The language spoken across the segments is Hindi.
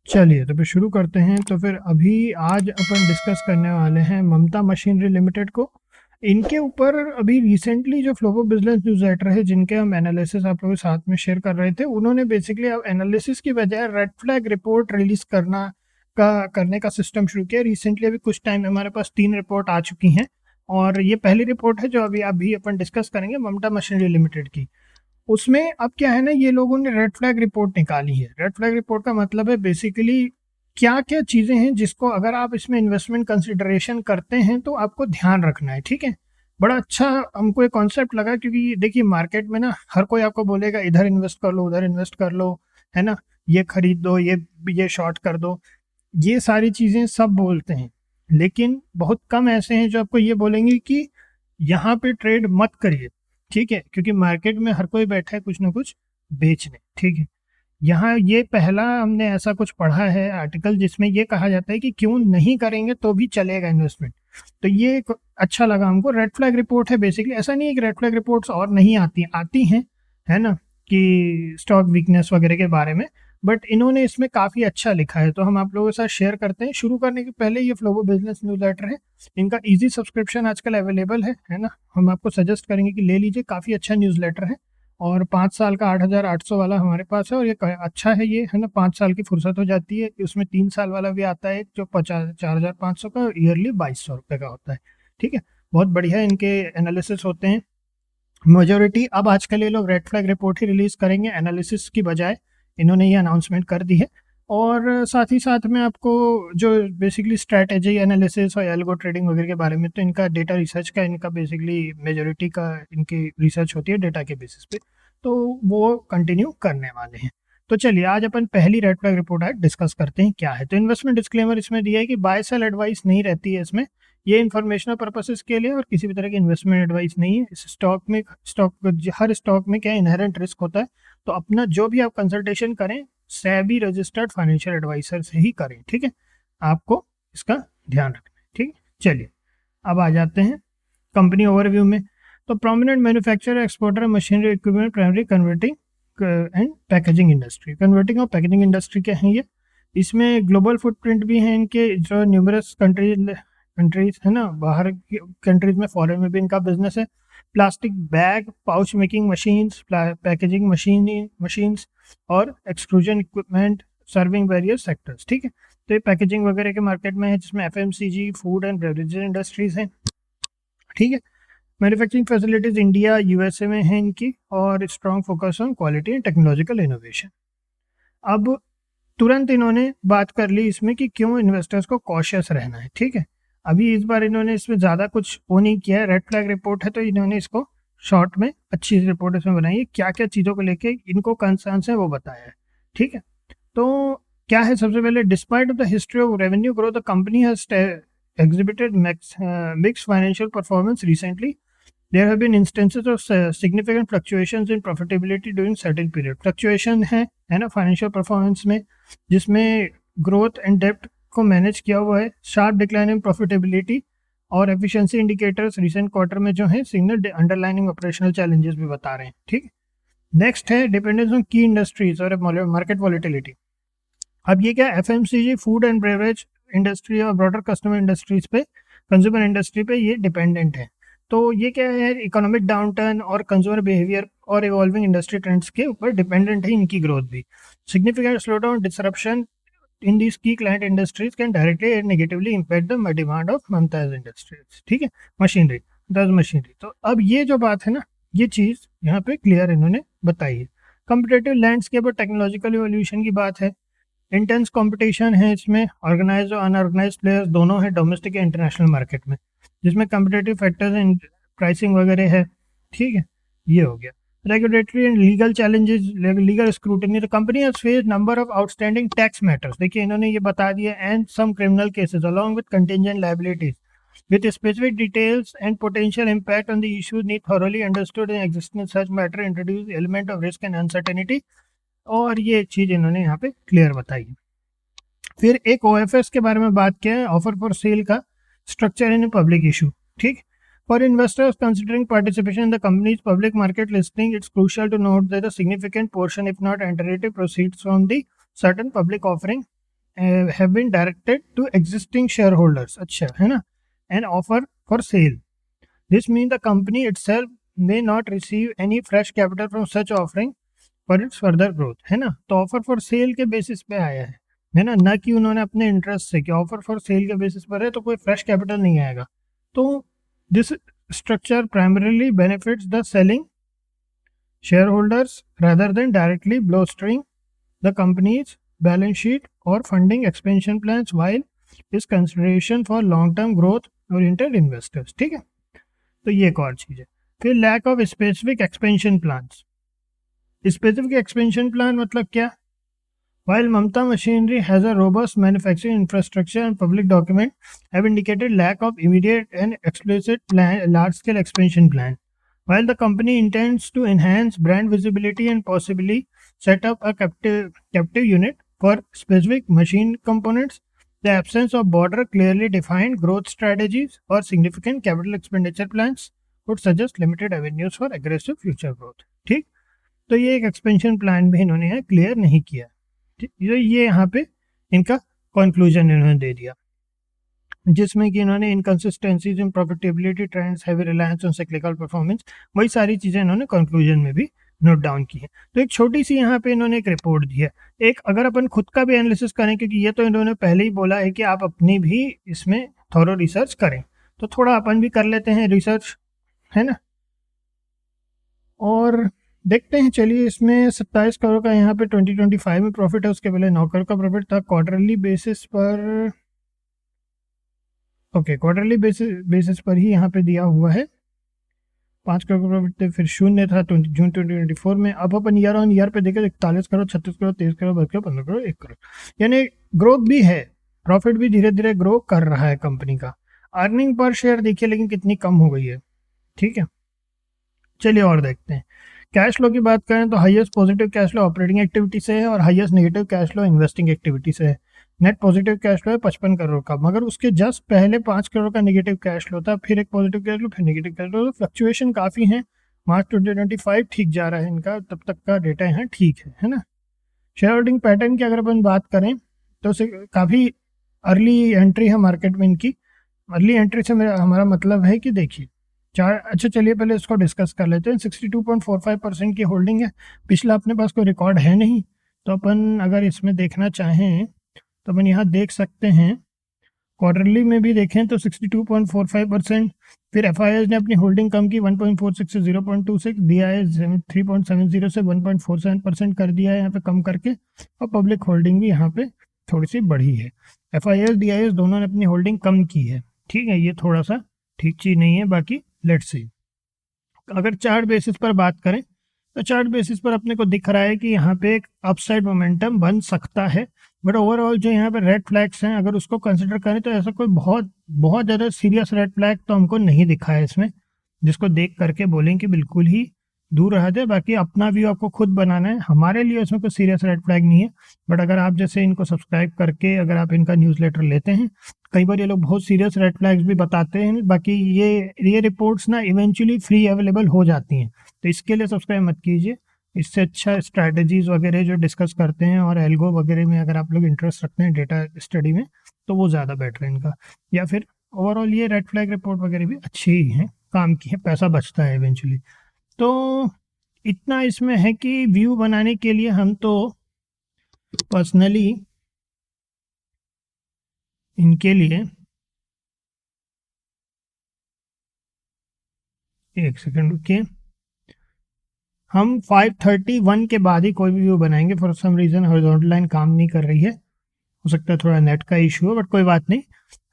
चलिए तो फिर शुरू करते हैं। तो फिर अभी आज अपन डिस्कस करने वाले हैं ममता मशीनरी लिमिटेड को। इनके ऊपर अभी रिसेंटली जो फ्लोबो बिजनेस न्यूज़लेटर है, जिनके हम एनालिसिस आप लोगों के साथ में शेयर कर रहे थे, उन्होंने बेसिकली अब एनालिसिस की बजाय रेड फ्लैग रिपोर्ट रिलीज करने का सिस्टम शुरू किया रिसेंटली। अभी कुछ टाइम में हमारे पास 3 रिपोर्ट आ चुकी हैं और ये पहली रिपोर्ट है जो अभी अपन डिस्कस करेंगे ममता मशीनरी लिमिटेड की। उसमें अब क्या है ना, ये लोगों ने रेड फ्लैग रिपोर्ट निकाली है। रेड फ्लैग रिपोर्ट का मतलब है बेसिकली क्या क्या चीज़ें हैं जिसको अगर आप इसमें इन्वेस्टमेंट कंसिडरेशन करते हैं तो आपको ध्यान रखना है। ठीक है, बड़ा अच्छा हमको ये कॉन्सेप्ट लगा, क्योंकि देखिए मार्केट में ना हर कोई आपको बोलेगा इधर इन्वेस्ट कर लो, उधर इन्वेस्ट कर लो, है ना, ये खरीद दो, ये शॉर्ट कर दो, ये सारी चीज़ें सब बोलते हैं। लेकिन बहुत कम ऐसे हैं जो आपको ये बोलेंगे कि यहाँ पे ट्रेड मत करिए। ठीक है, क्योंकि मार्केट में हर कोई बैठा है कुछ ना कुछ बेचने। ठीक है, यहाँ ये पहला हमने ऐसा कुछ पढ़ा है आर्टिकल जिसमें ये कहा जाता है कि क्यों नहीं करेंगे तो भी चलेगा इन्वेस्टमेंट। तो ये एक अच्छा लगा हमको। रेड फ्लैग रिपोर्ट है बेसिकली, ऐसा नहीं है कि रेड फ्लैग रिपोर्ट्स और नहीं आती हैं, है ना, कि स्टॉक वीकनेस वगैरह के बारे में, बट इन्होंने इसमें काफ़ी अच्छा लिखा है तो हम आप लोगों के साथ शेयर करते हैं। शुरू करने के पहले ये फ्लोबो बिजनेस न्यूज़लेटर है, इनका इजी सब्सक्रिप्शन आजकल अवेलेबल है ना, हम आपको सजेस्ट करेंगे कि ले लीजिए, काफ़ी अच्छा न्यूज़लेटर है। और 5 साल का 8,800 वाला हमारे पास है और ये अच्छा है, ये है ना, 5 साल की फुर्सत हो जाती है। उसमें 3 साल वाला भी आता है जो 4,500 का, ईयरली 2,200 रुपये का होता है। ठीक है, बहुत बढ़िया इनके एनालिसिस होते हैं। मेजोरिटी अब आजकल ये लोग रेड फ्लैग रिपोर्ट ही रिलीज करेंगे एनालिसिस की बजाय, इन्होंने ये अनाउंसमेंट कर दी है। और साथ ही साथ में आपको जो बेसिकली स्ट्रैटेजी एनालिसिस और एल्गो ट्रेडिंग वगैरह के बारे में, तो इनका डेटा रिसर्च का, इनका बेसिकली मेजोरिटी का इनकी रिसर्च होती है डेटा के बेसिस पे, तो वो कंटिन्यू करने वाले हैं। तो चलिए आज अपन पहली रेड फ्लैग रिपोर्ट आज डिस्कस करते हैं क्या है। तो इन्वेस्टमेंट डिस्क्लेमर इसमें दिया है कि बाय सेल एडवाइस नहीं रहती है इसमें, ये इन्फॉर्मेशनल पर्पसेस के लिए और किसी भी तरह की इन्वेस्टमेंट एडवाइस नहीं है। इस हर स्टॉक में क्या इनहेरेंट रिस्क होता है, तो अपना जो भी आप कंसल्टेशन करें सेबी रजिस्टर्ड फाइनेंशियल एडवाइजर से ही करें। ठीक है, आपको इसका ध्यान रखना है। ठीक है, चलिए अब आ जाते हैं कंपनी ओवरव्यू में। तो prominent manufacturer exporter machinery equipment primary converting and packaging industry, converting और पैकेजिंग इंडस्ट्री क्या है ये, इसमें ग्लोबल फुटप्रिंट भी है इनके, जो न्यूमरस कंट्रीज है ना, बाहर की कंट्रीज में, फॉरेन में भी इनका बिजनेस है। Plastic bag, pouch making machines, packaging machines और extrusion equipment serving various sectors. ठीक है, तो ये पैकेजिंग वगैरह के मार्केट में है, जिसमें FMCG, food and beverages industries हैं। ठीक है, मैन्युफैक्चरिंग फैसिलिटीज इंडिया यूएसए में है इनकी, और strong focus on quality and technological innovation. अब तुरंत इन्होंने बात कर ली इसमें कि क्यों इन्वेस्टर्स को कॉशियस रहना है। ठीक है, अभी इस बार इन्होंने इसमें ज़्यादा कुछ वो नहीं किया है, रेड फ्लैग रिपोर्ट है तो इन्होंने इसको शॉर्ट में अच्छी रिपोर्ट इसमें बनाई है, क्या क्या चीज़ों को लेके इनको कंसर्न्स है वो बताया है। ठीक है, तो क्या है, सबसे पहले despite of the history of revenue growth the company has exhibited mixed financial performance recently. There have been instances of significant fluctuations in profitability during certain period. Fluctuation है ना फाइनेंशियल परफॉर्मेंस में, जिसमें ग्रोथ एंड डेप्ट को मैनेज किया हुआ है। शार्प डिक्लाइन इन प्रॉफिटेबिलिटी और एफिशिएंसी इंडिकेटर्स रिसेंट क्वार्टर में जो है सिग्नल अंडरलाइनिंग ऑपरेशनल चैलेंजेस भी बता रहे हैं। ठीक, नेक्स्ट है डिपेंडेंस ऑन की इंडस्ट्रीज और मार्केट वॉलिटिलिटी। अब ये क्या, FMCG, food and beverage industry और ब्रॉडर कस्टमर इंडस्ट्रीज पे, कंज्यूमर इंडस्ट्री पे ये डिपेंडेंट है। तो ये क्या है, इकोनॉमिक डाउनटर्न और कंज्यूमर बिहेवियर और इवॉल्विंग इंडस्ट्री ट्रेंड्स के ऊपर डिपेंडेंट है इनकी ग्रोथ भी। Significant slowdown disruption in this key client industries can directly and negatively impact the demand of ममताज इंडस्ट्रीज। ठीक है, मशीनरी। तो अब ये जो बात है ना, ये चीज़ यहाँ पे क्लियर इन्होंने बताई है। कंपिटेटिव लैंडस्केप और टेक्नोलॉजिकल इवोल्यूशन की बात है। इंटेंस कंपटीशन है इसमें, ऑर्गेनाइज और अनऑर्गेनाइज प्लेयर्स दोनों हैं डोमेस्टिक या इंटरनेशनल मार्केट में, जिसमें कंपिटेटिव फैक्टर्स एंड प्राइसिंग वगैरह है। ठीक है, ये हो गया। Regulatory and legal challenges, legal scrutiny, the company has faced number of outstanding tax matters, देखिए इन्होंने ये बता दिया, and some criminal cases along with contingent liabilities with specific details and potential impact on the issues need thoroughly understood and existing such matter introduce element of risk and uncertainty, और ये चीज़ इन्होंने यहाँ पे क्लियर बताई है। फिर एक ओएफएस के बारे में बात किया है, ऑफर फॉर सेल का स्ट्रक्चर इन पब्लिक इशू। ठीक, for investors considering participation in the company's public market listing, it's crucial to note that the significant portion if not entirety proceeds from the certain public offering have been directed to existing shareholders. अच्छा है ना, an offer for sale. This means the company itself may not receive any fresh capital from such offering for its further growth, है ना. तो ऑफर फॉर सेल के बेसिस पे आया है ना, ना कि उन्होंने अपने इंटरेस्ट से, कि ऑफर फॉर सेल के बेसिस पर है तो कोई फ्रेश कैपिटल नहीं आएगा. तो this structure primarily benefits the selling shareholders rather than directly bolstering the company's balance sheet or funding expansion plans, while is consideration for long-term growth oriented investors. ठीक है, तो ये एक और चीज़ है. फिर lack of specific expansion plans. Specific expansion plan मतलब क्या? While Mamta Machinery has a robust manufacturing infrastructure and public documents have indicated lack of immediate and explicit large-scale expansion plan. While the company intends to enhance brand visibility and possibly set up a captive unit for specific machine components, the absence of broader, clearly defined growth strategies or significant capital expenditure plans would suggest limited avenues for aggressive future growth. ठीक, तो ये एक एक्सपेंशन प्लान भी इन्होंने यहाँ क्लियर नहीं किया. ये यहाँ पे इनका कंक्लूजन इन्होंने दे दिया, जिसमें कि इन्होंने inconsistencies in profitability trends, heavy reliance on cyclical performance, वही सारी चीज़ें इन्होंने कंक्लूजन में भी नोट डाउन की है. तो एक छोटी सी यहाँ पे इन्होंने एक रिपोर्ट दी है. एक अगर अपन खुद का भी एनालिसिस करें, क्योंकि ये तो इन्होंने पहले ही बोला है कि आप अपनी भी इसमें थॉरो रिसर्च करें, तो थोड़ा अपन भी कर लेते हैं रिसर्च, है ना. और देखते हैं, चलिए. इसमें 27 करोड़ का यहाँ पे 2025 में प्रॉफिट है, उसके पहले 9 करोड़ का प्रॉफिट था. क्वार्टरली बेसिस पर, ओके, क्वार्टरली बेसिस पर ही यहाँ पे दिया हुआ है. 5 करोड़ का प्रॉफिट थे, फिर शून्य था जून 2024 में. अब अपन ईयर ऑन ईयर पे देखें, 41 करोड़, 36 करोड़, 23 करोड़, 22 करोड़, 15 करोड़, 1 करोड़, यानी ग्रोथ भी है, प्रॉफिट भी धीरे धीरे ग्रो कर रहा है कंपनी का. अर्निंग पर शेयर देखिए लेकिन कितनी कम हो गई है. ठीक है, चलिए और देखते हैं. कैश फ्लो की बात करें तो highest positive cash flow operating activity से है और highest negative cash flow investing activity से है. नेट पॉजिटिव कैश फ्लो है 55 करोड़ का, मगर उसके जस्ट पहले 5 करोड़ का नेगेटिव कैश फ्लो था, फिर एक पॉजिटिव कैश फ्लो, फिर नेगेटिव कैश फ्लो. फ्लक्चुएशन काफ़ी है. मार्च 2025 ठीक जा रहा है इनका, तब तक का डेटा यहाँ ठीक है ना. शेयर होल्डिंग पैटर्न की अगर अपन बात करें तो काफ़ी अर्ली एंट्री है मार्केट में इनकी. अर्ली एंट्री से हमारा मतलब है कि देखिए अच्छा, चलिए पहले इसको डिस्कस कर लेते हैं. 62.45% की होल्डिंग है. पिछला अपने पास कोई रिकॉर्ड है नहीं, तो अपन अगर इसमें देखना चाहें तो अपन यहाँ देख सकते हैं. क्वार्टरली में भी देखें तो 62.45%. फिर FIS ने अपनी होल्डिंग कम की 1.46 से 0.26, DIS 3.70 से 1.47% कर दिया है यहाँ पे कम करके, और पब्लिक होल्डिंग भी यहाँ पे थोड़ी सी बढ़ी है. FIS DIS दोनों ने अपनी होल्डिंग कम की है. ठीक है, ये थोड़ा सा ठीक चीज़ नहीं है. बाकी लेट्स सी, अगर चार्ट बेसिस पर बात करें तो चार्ट बेसिस पर अपने को दिख रहा है कि यहाँ पे एक अपसाइड मोमेंटम बन सकता है, बट ओवरऑल जो यहाँ पे रेड फ्लैग्स हैं अगर उसको कंसिडर करें तो ऐसा कोई बहुत बहुत ज़्यादा सीरियस रेड फ्लैग तो हमको नहीं दिखा है इसमें, जिसको देख करके बोलें कि बिल्कुल ही दूर रह जाए. बाकी अपना व्यू आपको खुद बनाना है, हमारे लिए इसमें कोई सीरियस रेड फ्लैग नहीं है. बट अगर आप जैसे इनको सब्सक्राइब करके अगर आप इनका न्यूज़लेटर लेते हैं, कई बार ये लोग बहुत सीरियस रेड फ्लैग्स भी बताते हैं. बाकी ये रिपोर्ट्स ना इवेंचुअली फ्री अवेलेबल हो जाती हैं, तो इसके लिए सब्सक्राइब मत कीजिए. इससे अच्छा स्ट्रैटेजीज वगैरह जो डिस्कस करते हैं और एल्गो वगैरह में अगर आप लोग इंटरेस्ट रखते हैं डेटा स्टडी में, तो वो ज़्यादा बेटर है इनका. या फिर ओवरऑल ये रेड फ्लैग रिपोर्ट वगैरह भी अच्छी ही हैं, काम की है, पैसा बचता है इवेंचुअली. तो इतना इसमें है कि व्यू बनाने के लिए हम तो पर्सनली इनके लिए, एक सेकंड रुकिए, हम 531 के बाद ही कोई भी व्यू बनाएंगे. For some reason horizontal line काम नहीं कर रही है, हो सकता है थोड़ा नेट का इशू है, बट कोई बात नहीं.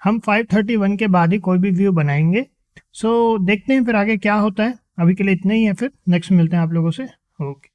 हम 531 के बाद ही कोई भी व्यू बनाएंगे. सो देखते हैं फिर आगे क्या होता है. अभी के लिए इतना ही है, फिर नेक्स्ट मिलते हैं आप लोगों से. ओके.